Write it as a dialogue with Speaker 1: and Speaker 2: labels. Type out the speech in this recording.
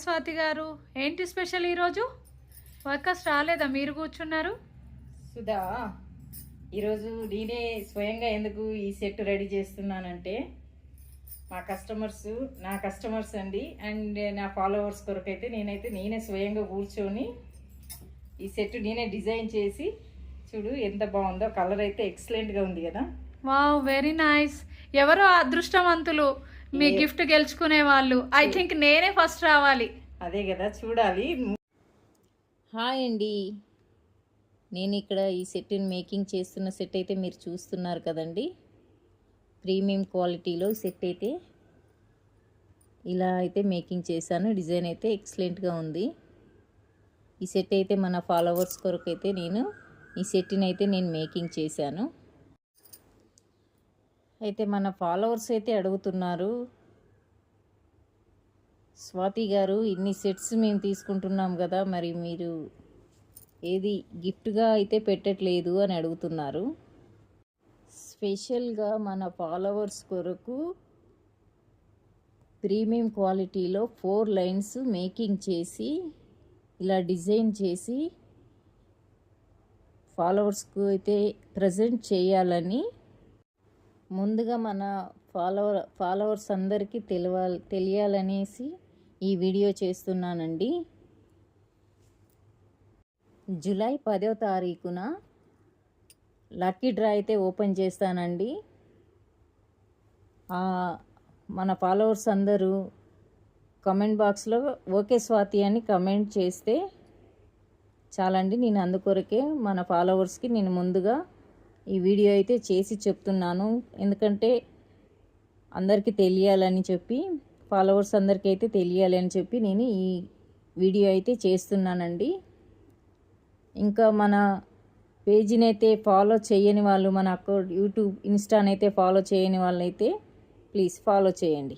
Speaker 1: స్వాతి గారు, ఏంటి స్పెషల్ ఈరోజు? వర్కర్స్ రాలేదా, మీరు కూర్చున్నారు?
Speaker 2: సుధా, ఈరోజు నేనే స్వయంగా ఎందుకు ఈ సెట్ రెడీ చేస్తున్నానంటే నా కస్టమర్స్ అండి అండ్ నా ఫాలోవర్స్ కొరకైతే నేనే స్వయంగా కూర్చొని ఈ సెట్ నేనే డిజైన్ చేసి, చూడు ఎంత బాగుందో, కలర్ అయితే ఎక్సలెంట్గా ఉంది కదా.
Speaker 1: Wow, very nice. ఎవరో అదృష్టవంతులు మీ గిఫ్ట్ గెలుచుకునే వాళ్ళు. ఐ థింక్ నేనే ఫస్ట్ రావాలి.
Speaker 2: అదే కదా, చూడాలి. హాయ్ అండి, నేను ఇక్కడ ఈ సెట్ని మేకింగ్ చేస్తున్న సెట్ అయితే మీరు చూస్తున్నారు కదండి. ప్రీమియం క్వాలిటీలో సెట్ అయితే ఇలా అయితే మేకింగ్ చేశాను. డిజైన్ అయితే ఎక్సలెంట్గా ఉంది. ఈ సెట్ అయితే మన ఫాలోవర్స్ కొరకు అయితే ఈ సెట్ని అయితే నేను మేకింగ్ చేశాను. అయితే మన ఫాలోవర్స్ అయితే అడుగుతున్నారు, స్వాతి గారు ఇన్ని సెట్స్ మేము తీసుకుంటున్నాం కదా, మరి మీరు ఏది గిఫ్ట్గా అయితే పెట్టట్లేదు అని అడుగుతున్నారు. స్పెషల్గా మన ఫాలోవర్స్ కొరకు ప్రీమియం క్వాలిటీలో 4 లైన్స్ మేకింగ్ చేసి ఇలా డిజైన్ చేసి ఫాలోవర్స్కు అయితే ప్రజెంట్ చేయాలని ముందుగా మన ఫాలోవర్స్ అందరికీ తెలియాలనేసి ఈ వీడియో చేస్తున్నానండి. జూలై 10వ తారీఖున లక్కీ డ్రా అయితే ఓపెన్ చేస్తానండి. మన ఫాలోవర్స్ అందరూ కమెంట్ బాక్స్లో ఓకే స్వాతి అని కమెంట్ చేస్తే చాలండి. నేను అందుకొరకే మన ఫాలోవర్స్కి నేను ముందుగా ఈ వీడియో అయితే చేసి చెప్తున్నాను. ఎందుకంటే అందరికీ తెలియాలని చెప్పి, ఫాలోవర్స్ అందరికీ అయితే తెలియాలని చెప్పి నేను ఈ వీడియో అయితే చేస్తున్నానండి. ఇంకా మన పేజీని అయితే ఫాలో చేయని వాళ్ళు, మన అకౌంట్ యూట్యూబ్ ఇన్స్టానైతే ఫాలో చేయని వాళ్ళైతే ప్లీజ్ ఫాలో చేయండి.